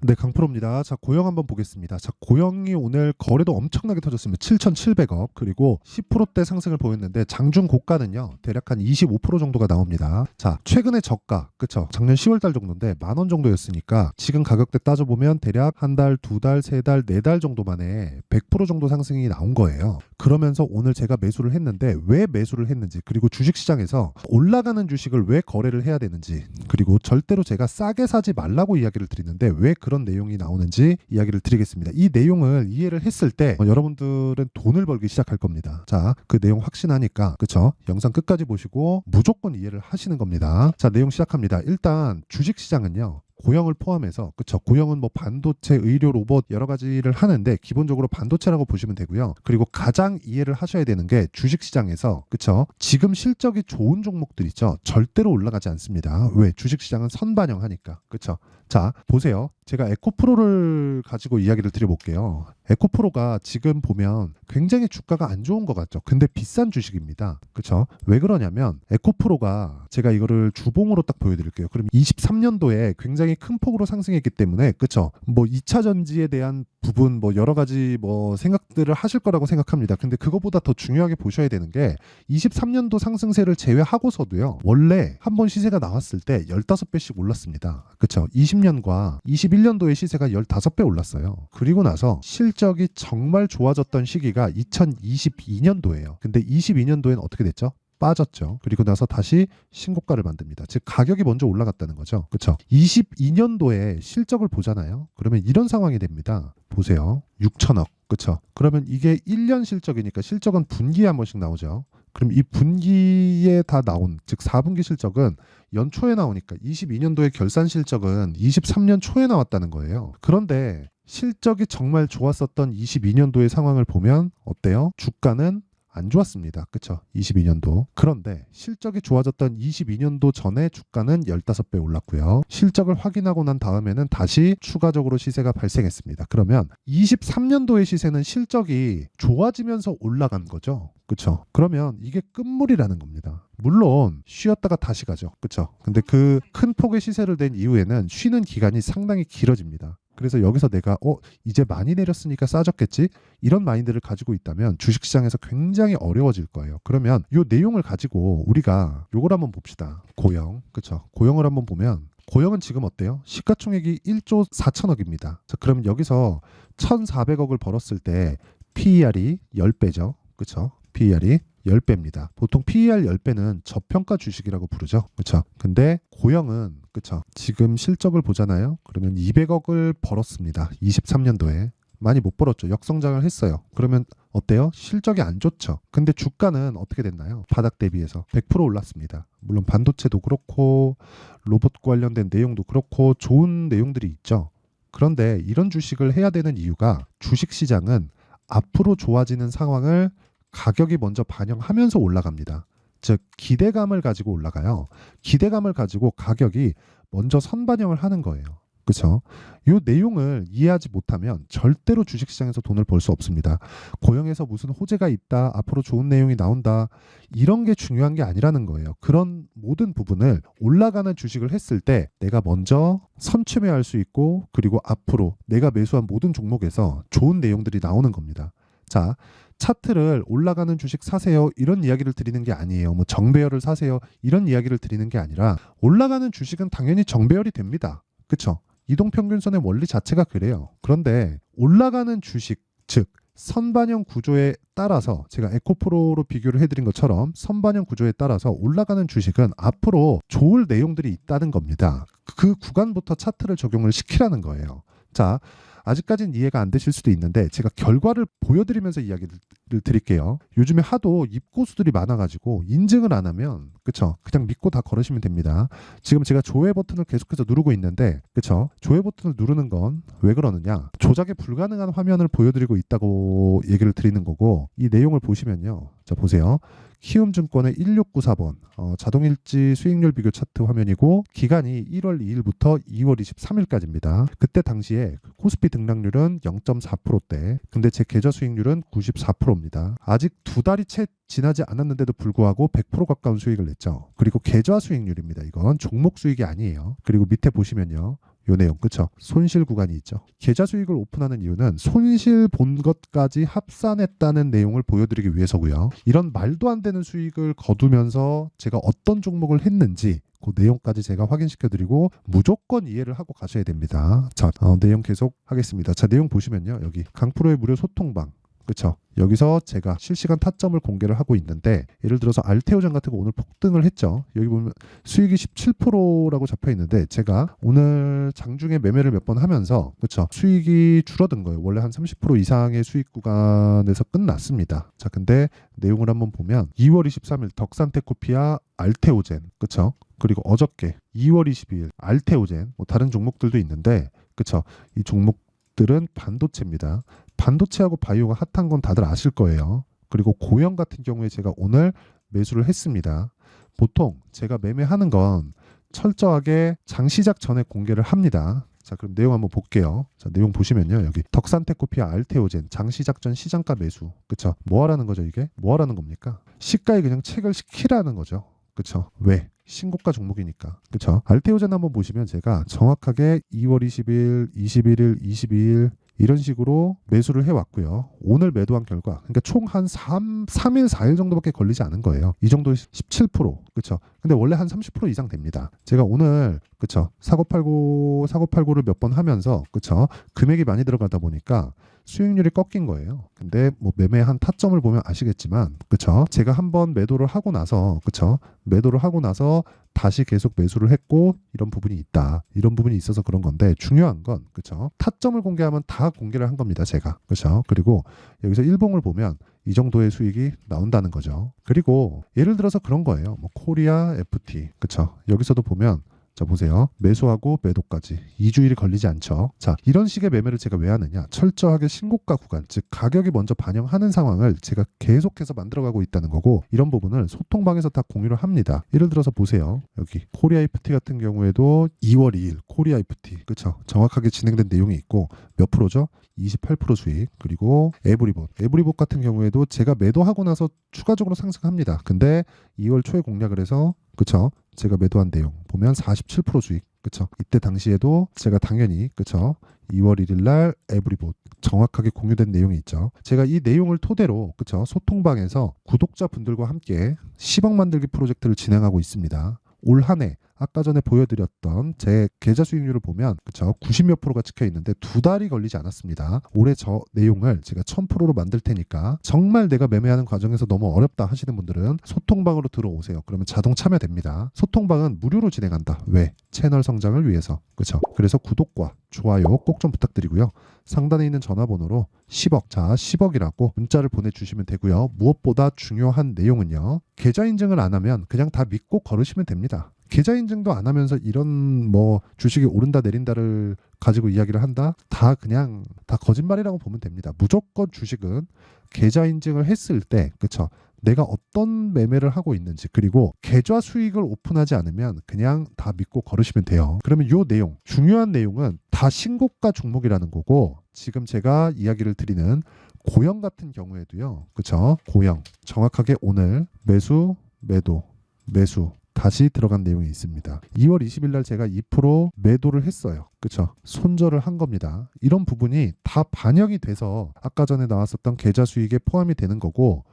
네, 강프로입니다. 자, 고영 한번 보겠습니다. 자, 고영이 오늘 거래도 엄청나게 터졌습니다. 7,700억. 그리고 10%대 상승을 보였는데 장중 고가는요. 대략 한 25% 정도가 나옵니다. 자, 최근의 저가, 그쵸? 작년 10월 달 정도인데 10,000원 정도였으니까 지금 가격대 따져보면 대략 한 달, 두 달, 세 달, 네 달 정도 만에 100% 정도 상승이 나온 거예요. 그러면서 오늘 제가 매수를 했는데 왜 매수를 했는지, 그리고 주식시장에서 올라가는 주식을 왜 거래를 해야 되는지, 그리고 절대로 제가 싸게 사지 말라고 이야기를 드리는데 왜 그런 내용이 나오는지 이야기를 드리겠습니다. 이 내용을 이해를 했을 때 여러분들은 돈을 벌기 시작할 겁니다. 자, 그 내용 확신하니까, 그쵸? 영상 끝까지 보시고 무조건 이해를 하시는 겁니다. 자, 내용 시작합니다. 일단 주식시장은요, 고영을 포함해서, 그쵸? 고영은 뭐 반도체, 의료, 로봇 여러 가지를 하는데 기본적으로 반도체라고 보시면 되고요. 그리고 가장 이해를 하셔야 되는 게 주식시장에서, 그쵸? 지금 실적이 좋은 종목들 있죠? 절대로 올라가지 않습니다. 왜? 주식시장은 선반영하니까. 그쵸? 자, 보세요. 제가 에코프로를 가지고 이야기를 드려볼게요. 에코프로가 지금 보면 굉장히 주가가 안 좋은 것 같죠. 근데 비싼 주식입니다. 그쵸? 왜 그러냐면 에코프로가, 제가 이거를 주봉으로 딱 보여드릴게요. 그럼 23년도에 굉장히 큰 폭으로 상승했기 때문에, 그쵸? 뭐 2차 전지에 대한 부분, 뭐 여러 가지 뭐 생각들을 하실 거라고 생각합니다. 근데 그거보다 더 중요하게 보셔야 되는 게 23년도 상승세를 제외하고서도요, 원래 한번 시세가 나왔을 때 15배씩 올랐습니다. 그쵸? 20년과 21년도의 시세가 15배 올랐어요. 그리고 나서 실적이 정말 좋아졌던 시기가 2022년도예요. 근데 22년도엔 어떻게 됐죠? 빠졌죠. 그리고 나서 다시 신고가를 만듭니다. 즉 가격이 먼저 올라갔다는 거죠. 그렇죠? 22년도에 실적을 보잖아요. 그러면 이런 상황이 됩니다. 보세요. 6천억. 그렇죠? 그러면 이게 1년 실적이니까 실적은 분기에 한 번씩 나오죠. 그럼 이 분기에 다 나온, 즉 4분기 실적은 연초에 나오니까 22년도의 결산 실적은 23년 초에 나왔다는 거예요. 그런데 실적이 정말 좋았었던 22년도의 상황을 보면 어때요? 주가는 안 좋았습니다. 그쵸? 22년도. 그런데 실적이 좋아졌던 22년도 전에 주가는 15배 올랐고요. 실적을 확인하고 난 다음에는 다시 추가적으로 시세가 발생했습니다. 그러면 23년도의 시세는 실적이 좋아지면서 올라간 거죠. 그쵸? 그러면 이게 끝물이라는 겁니다. 물론 쉬었다가 다시 가죠. 그쵸? 근데 그 큰 폭의 시세를 낸 이후에는 쉬는 기간이 상당히 길어집니다. 그래서 여기서 내가 이제 많이 내렸으니까 싸졌겠지? 이런 마인드를 가지고 있다면 주식시장에서 굉장히 어려워질 거예요. 그러면 이 내용을 가지고 우리가 요걸 한번 봅시다. 고영. 그쵸? 고영을 한번 보면 고영은 지금 어때요? 시가총액이 1조 4천억입니다. 자, 그럼 여기서 1,400억을 벌었을 때 PER이 10배죠. 그쵸? PER이 10배입니다. 보통 PER 10배는 저평가 주식이라고 부르죠. 그쵸? 근데 고영은, 그쵸? 지금 실적을 보잖아요. 그러면 200억을 벌었습니다. 23년도에. 많이 못 벌었죠. 역성장을 했어요. 그러면 어때요? 실적이 안 좋죠. 근데 주가는 어떻게 됐나요? 바닥 대비해서 100% 올랐습니다. 물론 반도체도 그렇고 로봇 관련된 내용도 그렇고 좋은 내용들이 있죠. 그런데 이런 주식을 해야 되는 이유가 주식시장은 앞으로 좋아지는 상황을 가격이 먼저 반영하면서 올라갑니다. 즉 기대감을 가지고 올라가요. 기대감을 가지고 가격이 먼저 선반영을 하는 거예요. 그렇죠? 이 내용을 이해하지 못하면 절대로 주식시장에서 돈을 벌 수 없습니다. 고영에서 무슨 호재가 있다, 앞으로 좋은 내용이 나온다, 이런 게 중요한 게 아니라는 거예요. 그런 모든 부분을 올라가는 주식을 했을 때 내가 먼저 선취매할 수 있고, 그리고 앞으로 내가 매수한 모든 종목에서 좋은 내용들이 나오는 겁니다. 자, 차트를 올라가는 주식 사세요, 이런 이야기를 드리는 게 아니에요. 뭐 정배열을 사세요, 이런 이야기를 드리는 게 아니라 올라가는 주식은 당연히 정배열이 됩니다. 그쵸? 이동평균선의 원리 자체가 그래요. 그런데 올라가는 주식, 즉 선반영 구조에 따라서, 제가 에코프로로 비교를 해드린 것처럼 선반영 구조에 따라서 올라가는 주식은 앞으로 좋을 내용들이 있다는 겁니다. 그 구간부터 차트를 적용을 시키라는 거예요. 자, 아직까지는 이해가 안 되실 수도 있는데 제가 결과를 보여드리면서 이야기를 드릴게요. 요즘에 하도 입고수들이 많아가지고 인증을 안 하면, 그쵸? 그냥 믿고 다 걸으시면 됩니다. 지금 제가 조회 버튼을 계속해서 누르고 있는데, 그쵸? 조회 버튼을 누르는 건 왜 그러느냐? 조작이 불가능한 화면을 보여드리고 있다고 얘기를 드리는 거고, 이 내용을 보시면요. 자, 보세요. 키움증권의 1694번 자동일지 수익률 비교 차트 화면이고, 기간이 1월 2일부터 2월 23일까지입니다. 그때 당시에 코스피 등락률은 0.4%대, 근데 제 계좌 수익률은 94%입니다. 아직 두 달이 채 지나지 않았는데도 불구하고 100% 가까운 수익을 냈죠. 그리고 계좌 수익률입니다. 이건 종목 수익이 아니에요. 그리고 밑에 보시면요. 요 내용, 그쵸? 손실 구간이 있죠. 계좌 수익을 오픈하는 이유는 손실 본 것까지 합산했다는 내용을 보여드리기 위해서고요. 이런 말도 안 되는 수익을 거두면서 제가 어떤 종목을 했는지 그 내용까지 제가 확인시켜드리고 무조건 이해를 하고 가셔야 됩니다. 자, 내용 계속 하겠습니다. 자, 내용 보시면요. 여기 강프로의 무료 소통방. 그쵸? 여기서 제가 실시간 타점을 공개를 하고 있는데 예를 들어서 알테오젠 같은 거 오늘 폭등을 했죠. 여기 보면 수익이 17%라고 잡혀 있는데 제가 오늘 장중에 매매를 몇 번 하면서 그쵸? 수익이 줄어든 거예요. 원래 한 30% 이상의 수익 구간에서 끝났습니다. 자, 근데 내용을 한번 보면 2월 23일 덕산테코피아 알테오젠 그쵸? 그리고 어저께 2월 22일 알테오젠 뭐 다른 종목들도 있는데 그쵸? 이 종목들은 반도체입니다. 반도체하고 바이오가 핫한 건 다들 아실 거예요. 그리고 고영 같은 경우에 제가 오늘 매수를 했습니다. 보통 제가 매매하는 건 철저하게 장 시작 전에 공개를 합니다. 자, 그럼 내용 한번 볼게요. 자, 내용 보시면요. 여기 덕산테코피아 알테오젠 장 시작 전 시장가 매수. 그쵸? 뭐 하라는 거죠, 이게? 뭐 하라는 겁니까? 시가에 그냥 체결시키라는 거죠. 그쵸? 왜? 신고가 종목이니까. 그쵸? 알테오젠 한번 보시면 제가 정확하게 2월 20일, 21일, 22일 이런 식으로 매수를 해왔고요. 오늘 매도한 결과 그러니까 총 한 3일, 4일 정도밖에 걸리지 않은 거예요. 이 정도 17%. 그쵸? 근데 원래 한 30% 이상 됩니다. 제가 오늘 그쵸? 사고팔고를 몇 번 하면서 그쵸? 금액이 많이 들어가다 보니까 수익률이 꺾인 거예요. 근데 뭐 매매한 타점을 보면 아시겠지만 그쵸? 제가 한번 매도를 하고 나서 그쵸? 매도를 하고 나서 다시 계속 매수를 했고 이런 부분이 있다. 이런 부분이 있어서 그런 건데 중요한 건 그쵸? 타점을 공개하면 다 공개를 한 겁니다. 제가. 그쵸? 그리고 여기서 일봉을 보면 이 정도의 수익이 나온다는 거죠. 그리고 예를 들어서 그런 거예요. 뭐 코리아 FT. 그쵸? 여기서도 보면 자, 보세요. 매수하고 매도까지 2주일이 걸리지 않죠. 자, 이런 식의 매매를 제가 왜 하느냐? 철저하게 신고가 구간, 즉 가격이 먼저 반영하는 상황을 제가 계속해서 만들어가고 있다는 거고 이런 부분을 소통방에서 다 공유를 합니다. 예를 들어서 보세요. 여기 코리아 FT 같은 경우에도 2월 2일 코리아 FT 그쵸? 정확하게 진행된 내용이 있고 몇 프로죠? 28% 수익. 그리고 에브리봇 같은 경우에도 제가 매도하고 나서 추가적으로 상승합니다. 근데 2월 초에 공략을 해서 그쵸? 제가 매도한 내용 보면 47% 수익. 그쵸? 이때 당시에도 제가 당연히 그쵸? 2월 1일 날 에브리봇 정확하게 공유된 내용이 있죠. 제가 이 내용을 토대로 그쵸? 소통방에서 구독자분들과 함께 10억 만들기 프로젝트를 진행하고 있습니다. 올 한 해 아까 전에 보여드렸던 제 계좌 수익률을 보면 그쵸 90몇 프로가 찍혀 있는데 2달이 걸리지 않았습니다. 올해 저 내용을 제가 1000%로 만들 테니까 정말 내가 매매하는 과정에서 너무 어렵다 하시는 분들은 소통방으로 들어오세요. 그러면 자동 참여됩니다. 소통방은 무료로 진행한다. 왜? 채널 성장을 위해서. 그쵸? 그래서 구독과 좋아요 꼭 좀 부탁드리고요. 상단에 있는 전화번호로 10억, 자 10억이라고 문자를 보내주시면 되고요. 무엇보다 중요한 내용은요. 계좌 인증을 안 하면 그냥 다 믿고 걸으시면 됩니다. 계좌 인증도 안 하면서 이런 뭐 주식이 오른다 내린다를 가지고 이야기를 한다? 다 그냥 다 거짓말이라고 보면 됩니다. 무조건 주식은 계좌 인증을 했을 때 그쵸? 내가 어떤 매매를 하고 있는지 그리고 계좌 수익을 오픈하지 않으면 그냥 다 믿고 걸으시면 돼요. 그러면 요 내용 중요한 내용은 다 신고가 종목이라는 거고 지금 제가 이야기를 드리는 고영 같은 경우에도요. 그쵸? 고영 정확하게 오늘 매수 매도 매수 다시 들어간 내용이 있습니다. 2월 20일 날 제가 2% 매도를 했어요. 그쵸? 손절을 한 겁니다. 이런 부분이 다 반영이 돼서 아까 전에 나왔었던 계좌 수익에 포함이 되는 거고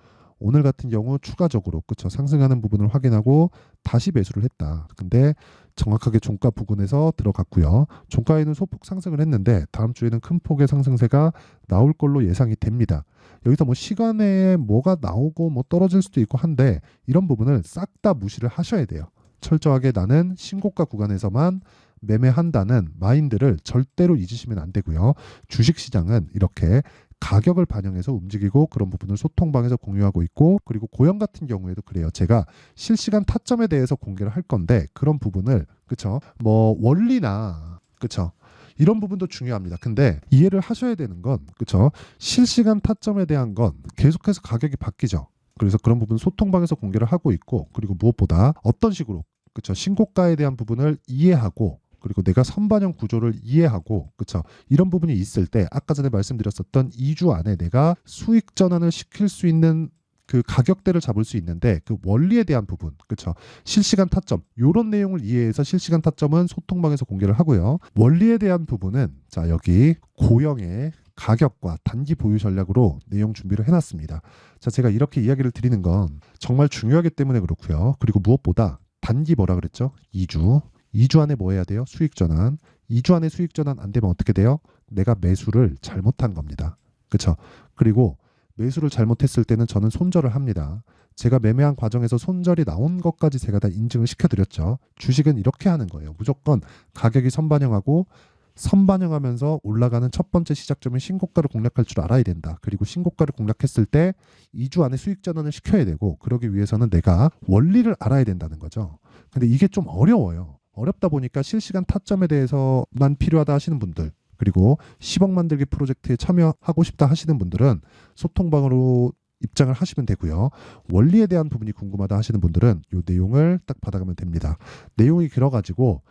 오늘 같은 경우 추가적으로 그쵸? 상승하는 부분을 확인하고 다시 매수를 했다. 근데 정확하게 종가 부근에서 들어갔고요. 종가에는 소폭 상승을 했는데 다음 주에는 큰 폭의 상승세가 나올 걸로 예상이 됩니다. 여기서 뭐 시간에 뭐가 나오고 뭐 떨어질 수도 있고 한데 이런 부분을 싹 다 무시를 하셔야 돼요. 철저하게 나는 신고가 구간에서만 매매한다는 마인드를 절대로 잊으시면 안 되고요. 주식시장은 이렇게 가격을 반영해서 움직이고 그런 부분을 소통방에서 공유하고 있고 그리고 고영 같은 경우에도 그래요. 제가 실시간 타점에 대해서 공개를 할 건데 그런 부분을 그쵸? 뭐 원리나 그쵸? 이런 부분도 중요합니다. 근데 이해를 하셔야 되는 건 그쵸? 실시간 타점에 대한 건 계속해서 가격이 바뀌죠. 그래서 그런 부분 소통방에서 공개를 하고 있고 그리고 무엇보다 어떤 식으로 그쵸? 신고가에 대한 부분을 이해하고 그리고 내가 선반영 구조를 이해하고 그쵸 이런 부분이 있을 때 아까 전에 말씀드렸었던 2주 안에 내가 수익 전환을 시킬 수 있는 그 가격대를 잡을 수 있는데 그 원리에 대한 부분, 그렇죠? 실시간 타점, 요런 내용을 이해해서 실시간 타점은 소통방에서 공개를 하고요. 원리에 대한 부분은 자, 여기 고영의 가격과 단기 보유 전략으로 내용 준비를 해놨습니다. 자, 제가 이렇게 이야기를 드리는 건 정말 중요하기 때문에 그렇고요. 그리고 무엇보다 단기 뭐라 그랬죠? 2주 안에 뭐 해야 돼요? 수익 전환. 2주 안에 수익 전환 안 되면 어떻게 돼요? 내가 매수를 잘못한 겁니다. 그렇죠? 그리고 매수를 잘못했을 때는 저는 손절을 합니다. 제가 매매한 과정에서 손절이 나온 것까지 제가 다 인증을 시켜드렸죠. 주식은 이렇게 하는 거예요. 무조건 가격이 선반영하고 선반영하면서 올라가는 첫 번째 시작점인 신고가를 공략할 줄 알아야 된다. 그리고 신고가를 공략했을 때 2주 안에 수익 전환을 시켜야 되고, 그러기 위해서는 내가 원리를 알아야 된다는 거죠. 근데 이게 좀 어려워요. 어렵다 보니까 실시간 타점에 대해서만 필요하다 하시는 분들, 그리고 10억 만들기 프로젝트에 참여하고 싶다 하시는 분들은 소통방으로 입장을 하시면 되고요. 원리에 대한 부분이 궁금하다 하시는 분들은 이 내용을 딱 받아가면 됩니다. 내용이 길어가지고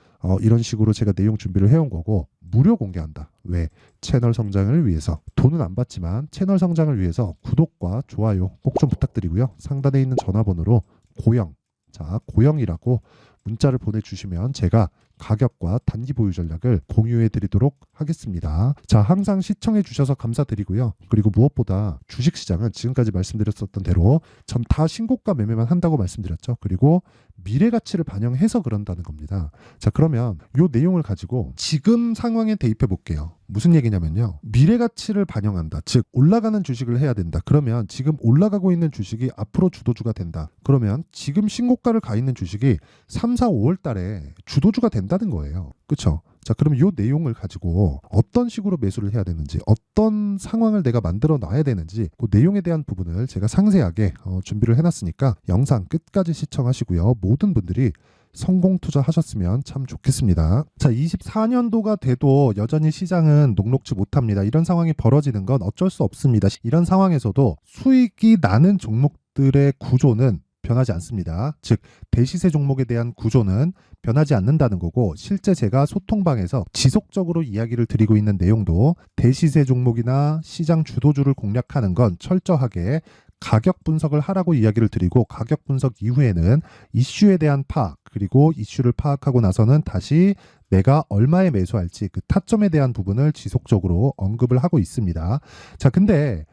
이런 식으로 제가 내용 준비를 해온 거고, 무료 공개한다. 왜? 채널 성장을 위해서. 돈은 안 받지만 채널 성장을 위해서 구독과 좋아요 꼭 좀 부탁드리고요. 상단에 있는 전화번호로 고영, 자, 고영이라고 문자를 보내주시면 제가 가격과 단기 보유 전략을 공유해 드리도록 하겠습니다. 자, 항상 시청해 주셔서 감사드리고요. 그리고 무엇보다 주식시장은 지금까지 말씀드렸었던 대로 전 다 신고가 매매만 한다고 말씀드렸죠. 그리고 미래 가치를 반영해서 그런다는 겁니다. 자, 그러면 이 내용을 가지고 지금 상황에 대입해 볼게요. 무슨 얘기냐면요. 미래 가치를 반영한다. 즉 올라가는 주식을 해야 된다. 그러면 지금 올라가고 있는 주식이 앞으로 주도주가 된다. 그러면 지금 신고가를 가 있는 주식이 3, 4, 5월 달에 주도주가 된다는 거예요. 그렇죠? 자, 그럼 이 내용을 가지고 어떤 식으로 매수를 해야 되는지, 어떤 상황을 내가 만들어 놔야 되는지, 그 내용에 대한 부분을 제가 상세하게 준비를 해놨으니까 영상 끝까지 시청하시고요. 모든 분들이 성공 투자하셨으면 참 좋겠습니다. 자, 24년도가 돼도 여전히 시장은 녹록지 못합니다. 이런 상황이 벌어지는 건 어쩔 수 없습니다. 이런 상황에서도 수익이 나는 종목들의 구조는 변하지 않습니다. 즉 대시세 종목에 대한 구조는 변하지 않는다는 거고, 실제 제가 소통방에서 지속적으로 이야기를 드리고 있는 내용도 대시세 종목이나 시장 주도주를 공략하는 건 철저하게 가격 분석을 하라고 이야기를 드리고, 가격 분석 이후에는 이슈에 대한 파악, 그리고 이슈를 파악하고 나서는 다시 내가 얼마에 매수할지 그 타점에 대한 부분을 지속적으로 언급을 하고 있습니다. 자, 근데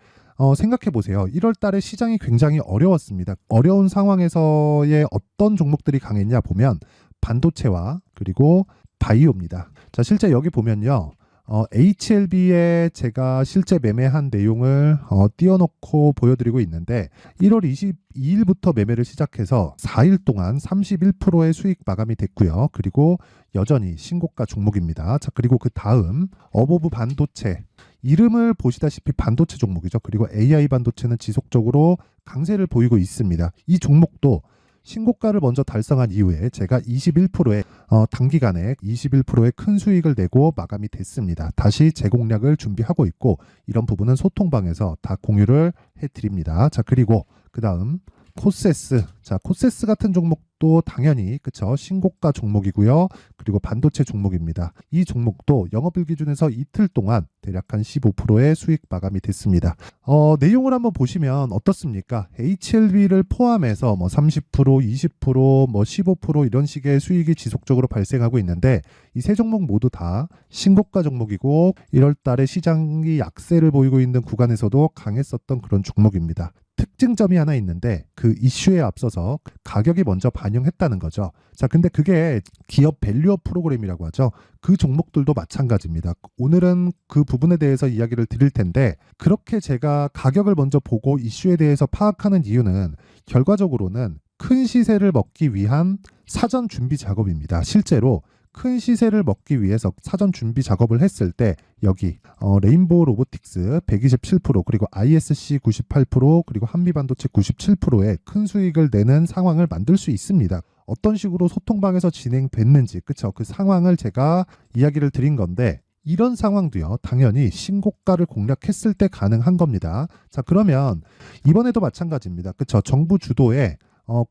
생각해 보세요. 1월 달에 시장이 굉장히 어려웠습니다. 어려운 상황에서의 어떤 종목들이 강했냐 보면 반도체와 그리고 바이오입니다. 자, 실제 여기 보면요. HLB에 제가 실제 매매한 내용을 띄워놓고 보여드리고 있는데, 1월 22일부터 매매를 시작해서 4일 동안 31%의 수익 마감이 됐고요. 그리고 여전히 신고가 종목입니다. 자, 그리고 그 다음 어보브 반도체, 이름을 보시다시피 반도체 종목이죠. 그리고 AI 반도체는 지속적으로 강세를 보이고 있습니다. 이 종목도 신고가를 먼저 달성한 이후에 제가 21%의 단기간에 21%의 큰 수익을 내고 마감이 됐습니다. 다시 재공략을 준비하고 있고, 이런 부분은 소통방에서 다 공유를 해드립니다. 자, 그리고 그 다음 코세스. 자, 코세스 같은 종목도 당연히 그쵸, 신고가 종목이고요. 그리고 반도체 종목입니다. 이 종목도 영업일 기준에서 이틀 동안 대략 한 15%의 수익 마감이 됐습니다. 내용을 한번 보시면 어떻습니까? HLB를 포함해서 뭐 30%, 20%, 뭐 15% 이런 식의 수익이 지속적으로 발생하고 있는데, 이 세 종목 모두 다 신고가 종목이고 1월 달에 시장이 약세를 보이고 있는 구간에서도 강했었던 그런 종목입니다. 특징점이 하나 있는데 그 이슈에 앞서서 가격이 먼저 반영했다는 거죠. 자, 근데 그게 기업 밸류업 프로그램이라고 하죠. 그 종목들도 마찬가지입니다. 오늘은 그 부분에 대해서 이야기를 드릴 텐데, 그렇게 제가 가격을 먼저 보고 이슈에 대해서 파악하는 이유는 결과적으로는 큰 시세를 먹기 위한 사전 준비 작업입니다. 실제로 큰 시세를 먹기 위해서 사전 준비 작업을 했을 때 여기 레인보우 로보틱스 127%, 그리고 ISC 98%, 그리고 한미반도체 97%의 큰 수익을 내는 상황을 만들 수 있습니다. 어떤 식으로 소통방에서 진행됐는지, 그쵸? 그 상황을 제가 이야기를 드린 건데, 이런 상황도요, 당연히 신고가를 공략했을 때 가능한 겁니다. 자, 그러면 이번에도 마찬가지입니다. 그쵸? 정부 주도의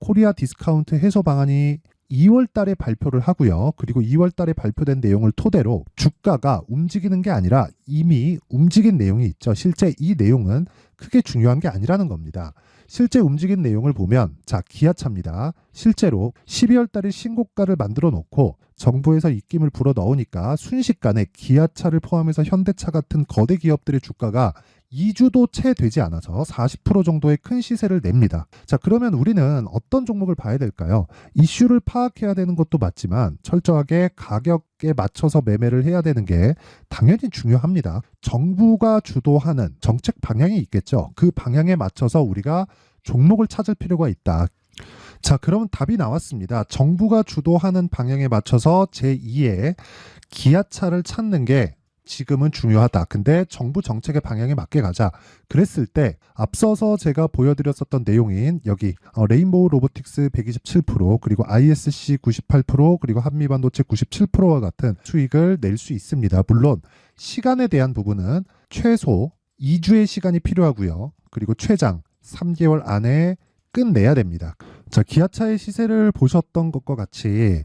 코리아 디스카운트 해소 방안이 2월 달에 발표를 하고요. 그리고 2월 달에 발표된 내용을 토대로 주가가 움직이는 게 아니라 이미 움직인 내용이 있죠. 실제 이 내용은 크게 중요한 게 아니라는 겁니다. 실제 움직인 내용을 보면 자, 기아차입니다. 실제로 12월 달에 신고가를 만들어 놓고 정부에서 입김을 불어 넣으니까 순식간에 기아차를 포함해서 현대차 같은 거대 기업들의 주가가 2주도 채 되지 않아서 40% 정도의 큰 시세를 냅니다. 자, 그러면 우리는 어떤 종목을 봐야 될까요? 이슈를 파악해야 되는 것도 맞지만 철저하게 가격에 맞춰서 매매를 해야 되는 게 당연히 중요합니다. 정부가 주도하는 정책 방향이 있겠죠. 그 방향에 맞춰서 우리가 종목을 찾을 필요가 있다. 자, 그러면 답이 나왔습니다. 정부가 주도하는 방향에 맞춰서 제2의 기아차를 찾는 게 지금은 중요하다. 근데 정부 정책의 방향에 맞게 가자. 그랬을 때 앞서서 제가 보여드렸었던 내용인 여기 레인보우 로보틱스 127% 그리고 ISC 98% 그리고 한미반도체 97%와 같은 수익을 낼 수 있습니다. 물론 시간에 대한 부분은 최소 2주의 시간이 필요하고요. 그리고 최장 3개월 안에 끝내야 됩니다. 자, 기아차의 시세를 보셨던 것과 같이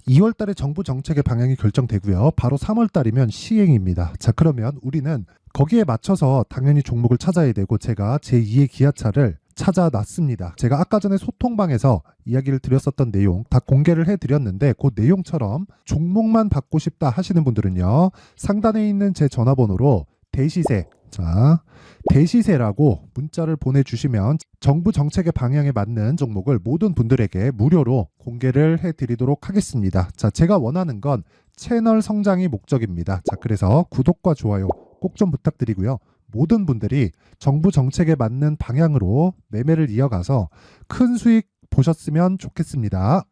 2월 달에 정부 정책의 방향이 결정되고요. 바로 3월 달이면 시행입니다. 자, 그러면 우리는 거기에 맞춰서 당연히 종목을 찾아야 되고 제가 제2의 기아차를 찾아놨습니다. 제가 아까 전에 소통방에서 이야기를 드렸었던 내용 다 공개를 해드렸는데 그 내용처럼 종목만 받고 싶다 하시는 분들은요. 상단에 있는 제 전화번호로 대시세, 자, 대시세라고 문자를 보내주시면 정부 정책의 방향에 맞는 종목을 모든 분들에게 무료로 공개를 해드리도록 하겠습니다. 자, 제가 원하는 건 채널 성장이 목적입니다. 자, 그래서 구독과 좋아요 꼭 좀 부탁드리고요. 모든 분들이 정부 정책에 맞는 방향으로 매매를 이어가서 큰 수익 보셨으면 좋겠습니다.